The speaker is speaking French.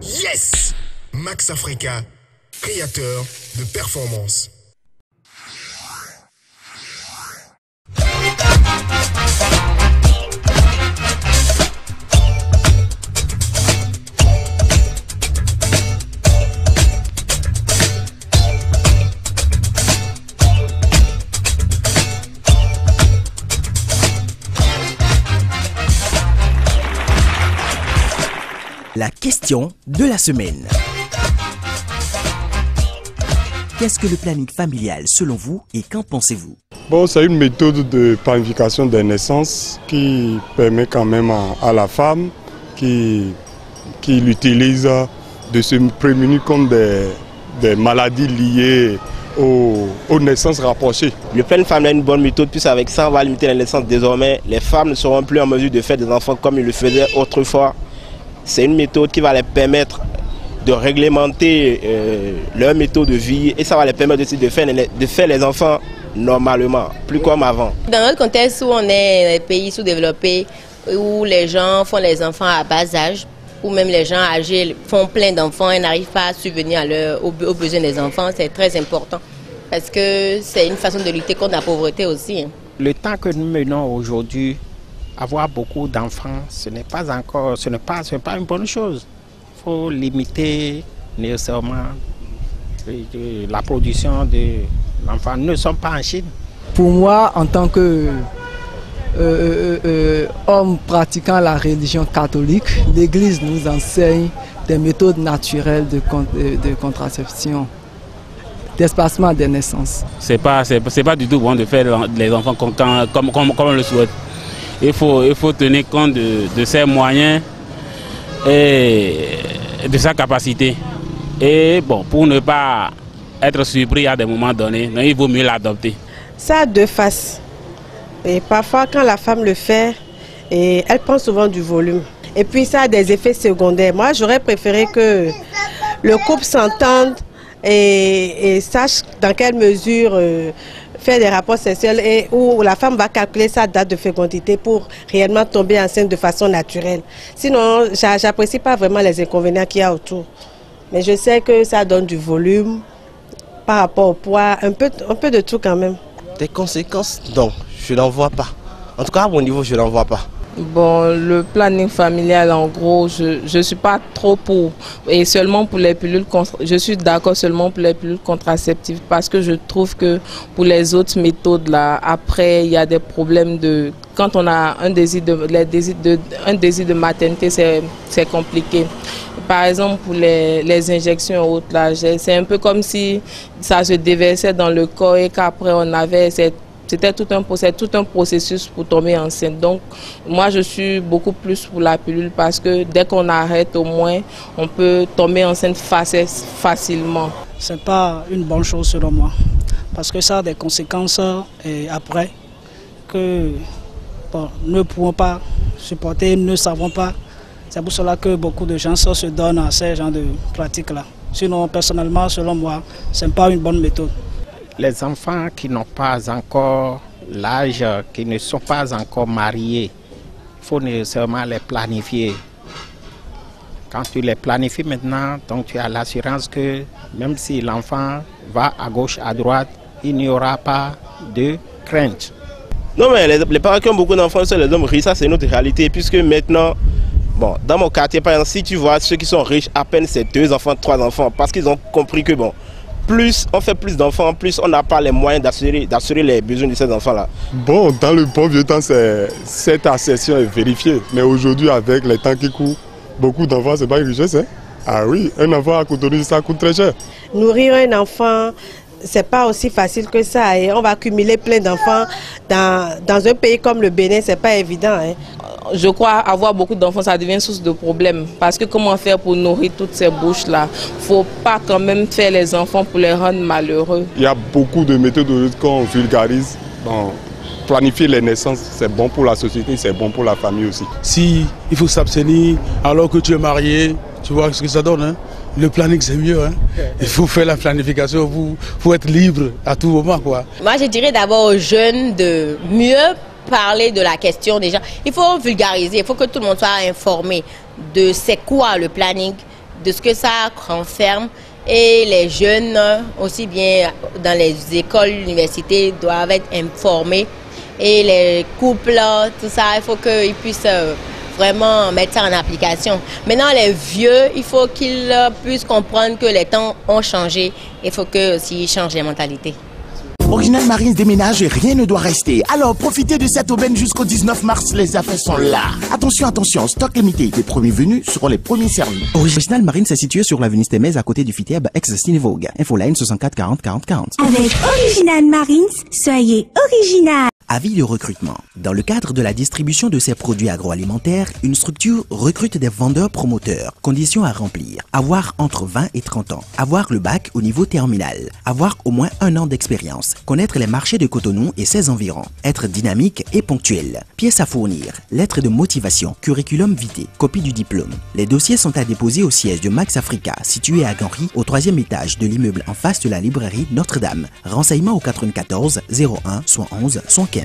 Yes! Max Africa, créateur de performance. La question de la semaine. Qu'est-ce que le planning familial selon vous et qu'en pensez-vous? Bon, c'est une méthode de planification des naissances qui permet quand même à la femme qui l'utilise de se prémunir contre des maladies liées aux naissances rapprochées. Le planning familial est une bonne méthode, puisque avec ça, on va limiter les naissances. Désormais, les femmes ne seront plus en mesure de faire des enfants comme ils le faisaient autrefois. C'est une méthode qui va les permettre de réglementer leur méthode de vie et ça va les permettre aussi de faire les enfants normalement, plus comme avant. Dans notre contexte où on est dans les pays sous-développés, où les gens font les enfants à bas âge, où même les gens âgés font plein d'enfants et n'arrivent pas à subvenir aux besoins des enfants, c'est très important parce que c'est une façon de lutter contre la pauvreté aussi. Le temps que nous menons aujourd'hui, avoir beaucoup d'enfants, ce n'est pas une bonne chose. Il faut limiter nécessairement la production de l'enfant. Nous ne sommes pas en Chine. Pour moi, en tant que homme pratiquant la religion catholique, l'Église nous enseigne des méthodes naturelles de contraception, d'espacement des naissances. C'est pas du tout bon de faire les enfants comme on le souhaite. Il faut tenir compte de ses moyens et de sa capacité. Et bon, pour ne pas être surpris à des moments donnés, il vaut mieux l'adopter. Ça a deux faces. Et parfois, quand la femme le fait, elle prend souvent du volume. Et puis, ça a des effets secondaires. Moi, j'aurais préféré que le couple s'entende et sache dans quelle mesure faire des rapports sexuels et où la femme va calculer sa date de fécondité pour réellement tomber enceinte de façon naturelle. Sinon, j'apprécie pas vraiment les inconvénients qu'il y a autour. Mais je sais que ça donne du volume par rapport au poids, un peu de tout quand même. Des conséquences, non, je n'en vois pas. En tout cas, à mon niveau, je n'en vois pas. Bon, le planning familial, en gros, je ne suis pas trop pour. Et seulement pour les pilules, je suis d'accord seulement pour les pilules contraceptives parce que je trouve que pour les autres méthodes, là, après, il y a des problèmes de... Quand on a un désir de maternité, c'est compliqué. Par exemple, pour les injections et autres, là, c'est un peu comme si ça se déversait dans le corps et qu'après, on avait cette... C'était tout un processus pour tomber enceinte. Donc, moi, je suis beaucoup plus pour la pilule parce que dès qu'on arrête, au moins, on peut tomber enceinte facilement. Ce n'est pas une bonne chose selon moi parce que ça a des conséquences après que nous ne pouvons pas supporter, nous ne savons pas. C'est pour cela que beaucoup de gens se donnent à ces genres de pratiques-là. Sinon, personnellement, selon moi, ce n'est pas une bonne méthode. Les enfants qui n'ont pas encore l'âge, qui ne sont pas encore mariés, il faut nécessairement les planifier. Quand tu les planifies maintenant, donc tu as l'assurance que même si l'enfant va à gauche, à droite, il n'y aura pas de crainte. Non mais les parents qui ont beaucoup d'enfants, c'est les hommes riches, ça c'est notre réalité, puisque maintenant, bon, dans mon quartier par exemple, si tu vois ceux qui sont riches, à peine c'est 2 enfants, 3 enfants, parce qu'ils ont compris que bon, plus on fait plus d'enfants, plus on n'a pas les moyens d'assurer les besoins de ces enfants-là. Bon, dans le bon vieux temps, cette assertion est vérifiée. Mais aujourd'hui, avec les temps qui courent, beaucoup d'enfants, c'est pas une richesse. Hein? Ah oui, un enfant à Cotonou, ça coûte très cher. Nourrir un enfant, c'est pas aussi facile que ça. Et on va accumuler plein d'enfants dans un pays comme le Bénin, c'est pas évident. Hein? Je crois avoir beaucoup d'enfants, ça devient source de problème. Parce que comment faire pour nourrir toutes ces bouches-là? Il ne faut pas quand même faire les enfants pour les rendre malheureux. Il y a beaucoup de méthodes qu'on vulgarise. Bon, planifier les naissances, c'est bon pour la société, c'est bon pour la famille aussi. Si il faut s'abstenir alors que tu es marié, tu vois ce que ça donne. Hein? Le planning, c'est mieux. Hein? Il faut faire la planification, il faut être libre à tout moment. Quoi. Moi, je dirais d'abord aux jeunes de mieux parler de la question déjà. Il faut vulgariser, il faut que tout le monde soit informé de c'est quoi le planning, de ce que ça renferme. Et les jeunes, aussi bien dans les écoles, l'université, doivent être informés. Et les couples, tout ça, il faut qu'ils puissent vraiment mettre ça en application. Maintenant, les vieux, il faut qu'ils puissent comprendre que les temps ont changé. Il faut qu'ils aussi changent les mentalités. Original Marines déménage et rien ne doit rester. Alors profitez de cette aubaine jusqu'au 19 mars, les affaires sont là. Attention, attention, stock limité. Les premiers venus seront les premiers servis. Original Marines est situé sur l'avenue Stémez à côté du Fiteb ex-Cinevogue. Infoline 64 40 40 40. Avec Original Marines, soyez original. Avis de recrutement. Dans le cadre de la distribution de ces produits agroalimentaires, une structure recrute des vendeurs promoteurs. Conditions à remplir. Avoir entre 20 et 30 ans. Avoir le bac au niveau terminal. Avoir au moins 1 an d'expérience. Connaître les marchés de Cotonou et ses environs. Être dynamique et ponctuel. Pièces à fournir. Lettres de motivation. Curriculum vitae. Copie du diplôme. Les dossiers sont à déposer au siège de Max Africa, situé à Ganry, au 3e étage de l'immeuble en face de la librairie Notre-Dame. Renseignements au 94 01 111 115.